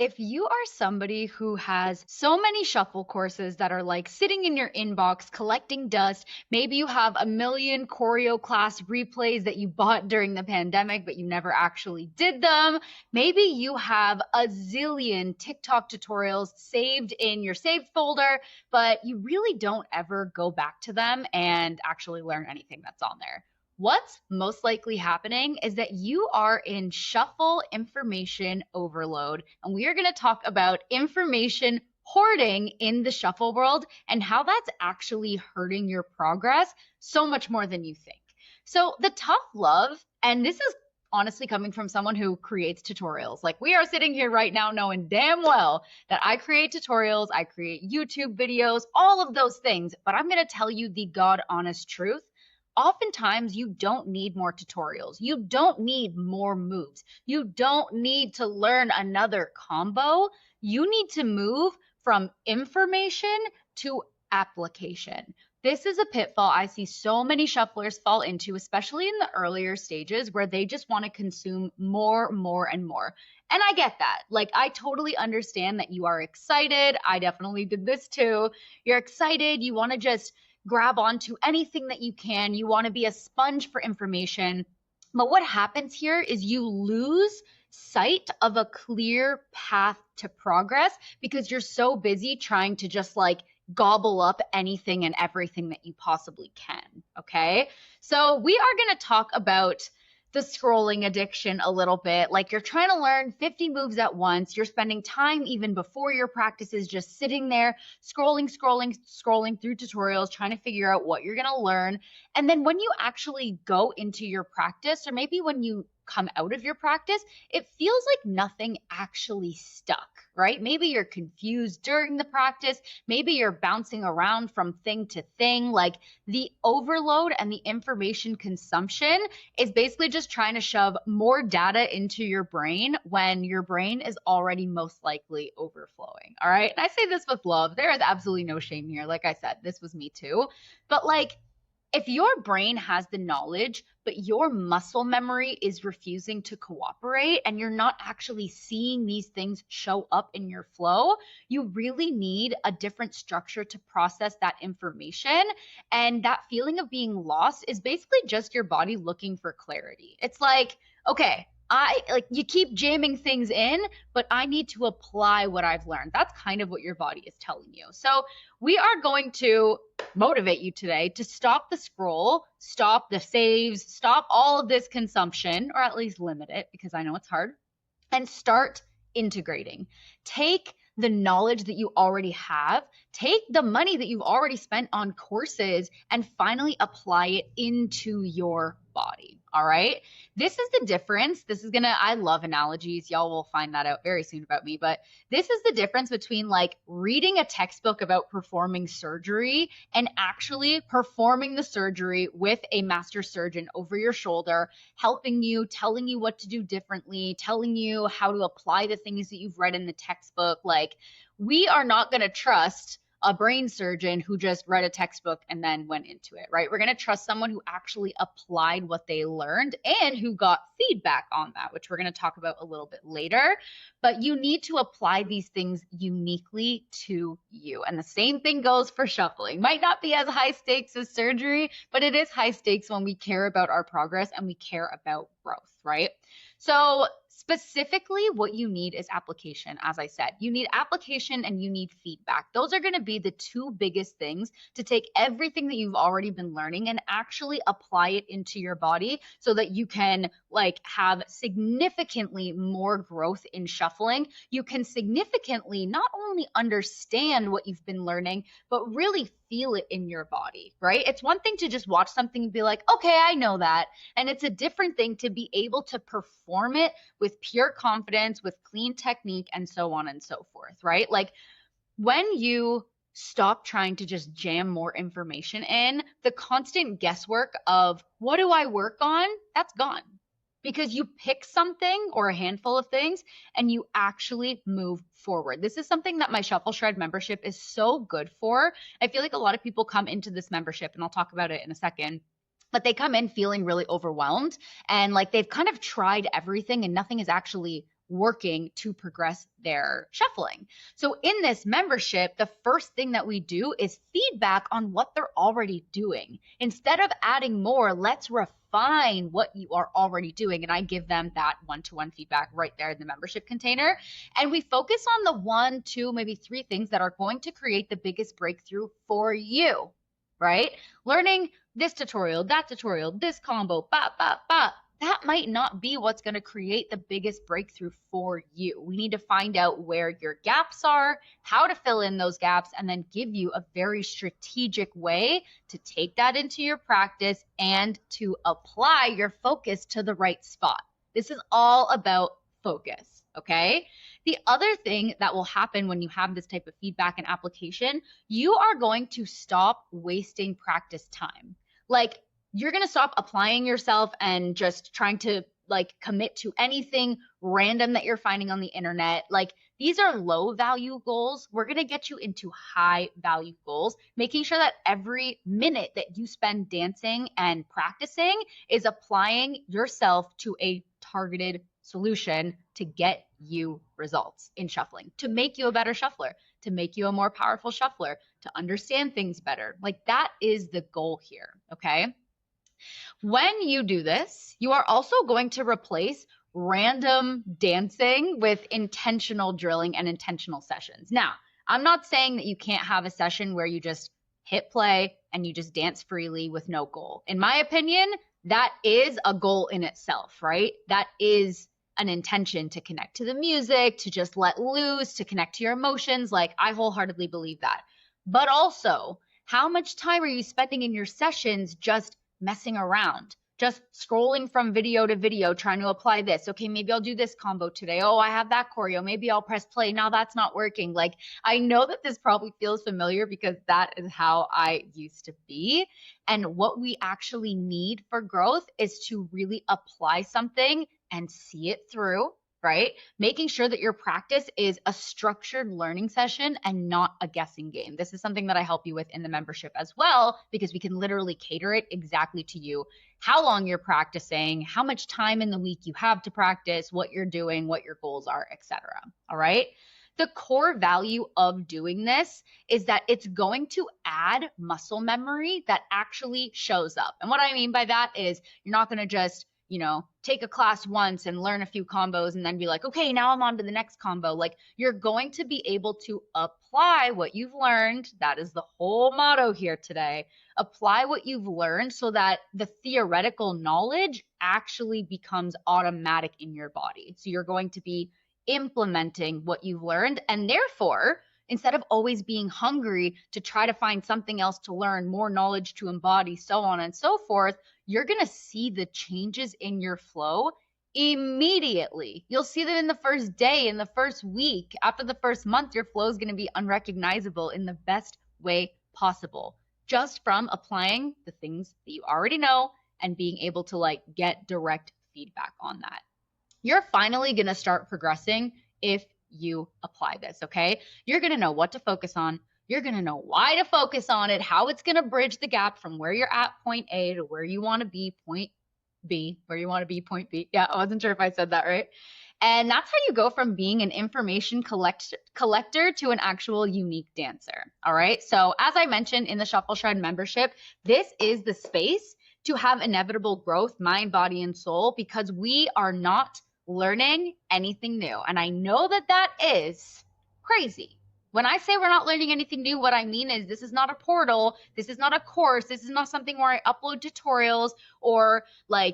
If you are somebody who has so many shuffle courses that are like sitting in your inbox collecting dust, maybe you have a million choreo class replays that you bought during the pandemic, but you never actually did them. Maybe you have a zillion TikTok tutorials saved in your saved folder, but you really don't ever go back to them and actually learn anything that's on there. What's most likely happening is that you are in shuffle information overload. And we are going to talk about information hoarding in the shuffle world and how that's actually hurting your progress so much more than you think. So, the tough love, and this is honestly coming from someone who creates tutorials. Like, we are sitting here right now knowing damn well that I create tutorials, I create YouTube videos, all of those things. But I'm going to tell you the God honest truth. Oftentimes, you don't need more tutorials. You don't need more moves. You don't need to learn another combo. You need to move from information to application. This is a pitfall I see so many shufflers fall into, especially in the earlier stages where they just want to consume more, and more. And I get that. Like, I totally understand that you are excited. I definitely did this too. You're excited. You want to just grab onto anything that you can. You want to be a sponge for information. But what happens here is you lose sight of a clear path to progress because you're so busy trying to just like gobble up anything and everything that you possibly can. Okay. So we are going to talk about the scrolling addiction a little bit. Like, you're trying to learn 50 moves at once. You're spending time even before your practices just sitting there scrolling through tutorials, trying to figure out what you're going to learn. And then when you actually go into your practice, or maybe when you come out of your practice, it feels like nothing actually stuck, right? Maybe you're confused during the practice. Maybe you're bouncing around from thing to thing. Like, the overload and the information consumption is basically just trying to shove more data into your brain when your brain is already most likely overflowing. All right. And I say this with love. There is absolutely no shame here. Like I said, this was me too. But like, if your brain has the knowledge, but your muscle memory is refusing to cooperate and you're not actually seeing these things show up in your flow, you really need a different structure to process that information. And that feeling of being lost is basically just your body looking for clarity. It's like, okay, you keep jamming things in, but I need to apply what I've learned. That's kind of what your body is telling you. So we are going to motivate you today to stop the scroll, stop the saves, stop all of this consumption, or at least limit it because I know it's hard, and start integrating. Take the knowledge that you already have, take the money that you've already spent on courses, and finally apply it into your body. All right. This is the difference. I love analogies. Y'all will find that out very soon about me, but this is the difference between like reading a textbook about performing surgery and actually performing the surgery with a master surgeon over your shoulder, helping you, telling you what to do differently, telling you how to apply the things that you've read in the textbook. Like, we are not going to trust a brain surgeon who just read a textbook and then went into it, right? We're going to trust someone who actually applied what they learned and who got feedback on that, which we're going to talk about a little bit later. But you need to apply these things uniquely to you. And the same thing goes for shuffling. Might not be as high stakes as surgery, but it is high stakes when we care about our progress and we care about growth, right? So specifically, what you need is application. As I said, you need application and you need feedback. Those are going to be the two biggest things to take everything that you've already been learning and actually apply it into your body so that you can like have significantly more growth in shuffling. You can significantly not only understand what you've been learning, but really feel it in your body, right? It's one thing to just watch something and be like, okay, I know that. And it's a different thing to be able to perform it with pure confidence, with clean technique, and so on and so forth, right? Like, when you stop trying to just jam more information in, the constant guesswork of what do I work on, that's gone. Because you pick something or a handful of things and you actually move forward. This is something that my Shuffle Shred membership is so good for. I feel like a lot of people come into this membership, and I'll talk about it in a second, but they come in feeling really overwhelmed and like they've kind of tried everything and nothing is actually working to progress their shuffling. So in this membership, the first thing that we do is feedback on what they're already doing. Instead of adding more, let's refine what you are already doing. And I give them that one-to-one feedback right there in the membership container. And we focus on the 1, 2, maybe 3 things that are going to create the biggest breakthrough for you, right? Learning this tutorial, this combo, that might not be what's going to create the biggest breakthrough for you. We need to find out where your gaps are, how to fill in those gaps, and then give you a very strategic way to take that into your practice and to apply your focus to the right spot. This is all about focus, okay? The other thing that will happen when you have this type of feedback and application, you are going to stop wasting practice time. Like, you're going to stop applying yourself and just trying to like commit to anything random that you're finding on the internet. Like, these are low value goals. We're going to get you into high value goals, making sure that every minute that you spend dancing and practicing is applying yourself to a targeted solution to get you results in shuffling, to make you a better shuffler, to make you a more powerful shuffler, to understand things better. Like, that is the goal here, okay? When you do this, you are also going to replace random dancing with intentional drilling and intentional sessions. Now, I'm not saying that you can't have a session where you just hit play and you just dance freely with no goal. In my opinion, that is a goal in itself, right? That is an intention to connect to the music, to just let loose, to connect to your emotions. Like, I wholeheartedly believe that. But also, how much time are you spending in your sessions just messing around, just scrolling from video to video, trying to apply this? Okay, maybe I'll do this combo today. Oh, I have that choreo. Maybe I'll press play. Now that's not working. Like, I know that this probably feels familiar because that is how I used to be. And what we actually need for growth is to really apply something and see it through, right? Making sure that your practice is a structured learning session and not a guessing game. This is something that I help you with in the membership as well, because we can literally cater it exactly to you. How long you're practicing, how much time in the week you have to practice, what you're doing, what your goals are, etc. All right? The core value of doing this is that it's going to add muscle memory that actually shows up. And what I mean by that is you're not going to just take a class once and learn a few combos and then be like, okay, now I'm on to the next combo. Like, you're going to be able to apply what you've learned. That is the whole motto here today. Apply what you've learned so that the theoretical knowledge actually becomes automatic in your body. So you're going to be implementing what you've learned, and therefore, instead of always being hungry to try to find something else to learn, more knowledge to embody, so on and so forth, you're going to see the changes in your flow immediately. You'll see them in the first day, in the first week. After the first month, your flow is going to be unrecognizable in the best way possible, just from applying the things that you already know and being able to get direct feedback on that. You're finally going to start progressing if you apply this, okay? You're going to know what to focus on. You're going to know why to focus on it, how it's going to bridge the gap from where you're at point A to where you want to be point B, where you want to be point B. Yeah, I wasn't sure if I said that right. And that's how you go from being an information collector to an actual unique dancer, all right? So as I mentioned in the Shuffle Shred membership, this is the space to have inevitable growth, mind, body, and soul, because we are not learning anything new. And I know that that is crazy. When I say we're not learning anything new, what I mean is this is not a portal. This is not a course. This is not something where I upload tutorials or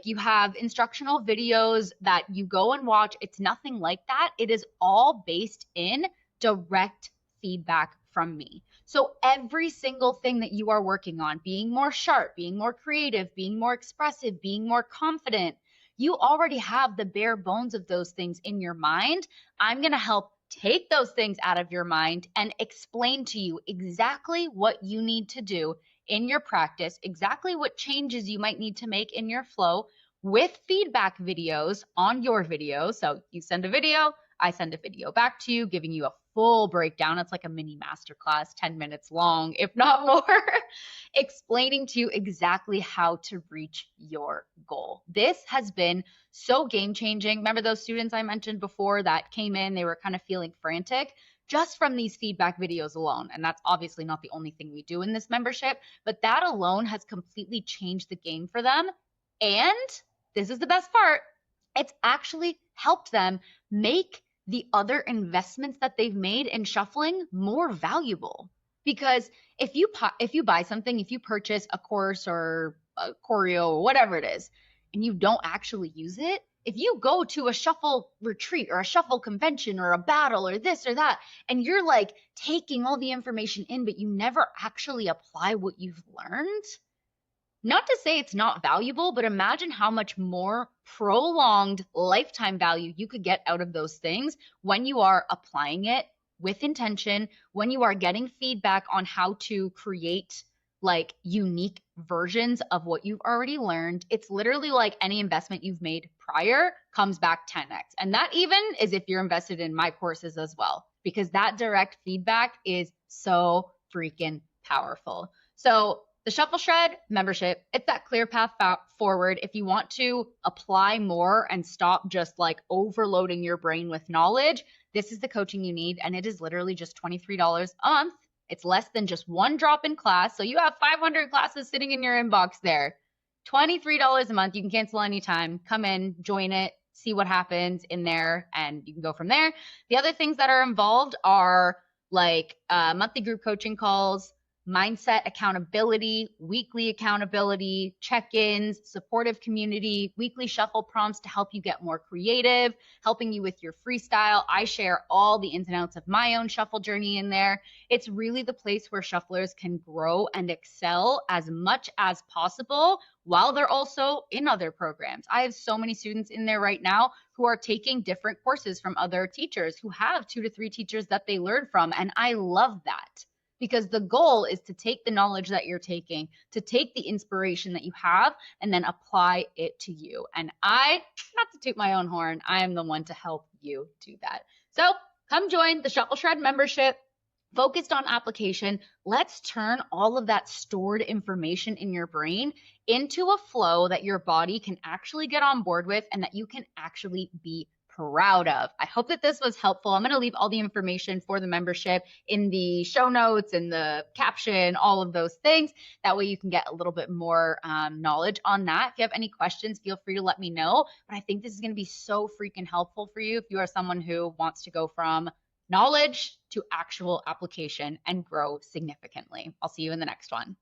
you have instructional videos that you go and watch. It's nothing like that. It is all based in direct feedback from me. So every single thing that you are working on, being more sharp, being more creative, being more expressive, being more confident, you already have the bare bones of those things in your mind. I'm going to help take those things out of your mind and explain to you exactly what you need to do in your practice, exactly what changes you might need to make in your flow with feedback videos on your video. So you send a video, I send a video back to you, giving you a full breakdown. It's like a mini masterclass, 10 minutes long, if not more, explaining to you exactly how to reach your goal. This has been so game changing. Remember those students I mentioned before that came in, they were kind of feeling frantic just from these feedback videos alone. And that's obviously not the only thing we do in this membership, but that alone has completely changed the game for them. And this is the best part, it's actually helped them make the other investments that they've made in shuffling more valuable. Because if you buy something, if you purchase a course or a choreo or whatever it is, and you don't actually use it, if you go to a shuffle retreat or a shuffle convention or a battle or this or that, and you're like taking all the information in, but you never actually apply what you've learned, not to say it's not valuable, but imagine how much more prolonged lifetime value you could get out of those things when you are applying it with intention, when you are getting feedback on how to create like unique versions of what you've already learned. It's literally like any investment you've made prior comes back 10x. And that even is if you're invested in my courses as well, because that direct feedback is so freaking powerful. So the Shuffle Shred membership, it's that clear path forward. If you want to apply more and stop just like overloading your brain with knowledge, this is the coaching you need. And it is literally just $23 a month. It's less than just one drop in class. So you have 500 classes sitting in your inbox there. $23 a month. You can cancel anytime. Come in, join it, see what happens in there, and you can go from there. The other things that are involved are like monthly group coaching calls, mindset accountability, weekly accountability, check-ins, supportive community, weekly shuffle prompts to help you get more creative, helping you with your freestyle. I share all the ins and outs of my own shuffle journey in there. It's really the place where shufflers can grow and excel as much as possible while they're also in other programs. I have so many students in there right now who are taking different courses from other teachers who have 2 to 3 teachers that they learn from. And I love that. Because the goal is to take the knowledge that you're taking, to take the inspiration that you have, and then apply it to you. And I, not to toot my own horn, I am the one to help you do that. So come join the Shuffle Shred membership, focused on application. Let's turn all of that stored information in your brain into a flow that your body can actually get on board with and that you can actually be proud of. I hope that this was helpful. I'm going to leave all the information for the membership in the show notes and the caption, all of those things. That way you can get a little bit more knowledge on that. If you have any questions, feel free to let me know. But I think this is going to be so freaking helpful for you if you are someone who wants to go from knowledge to actual application and grow significantly. I'll see you in the next one.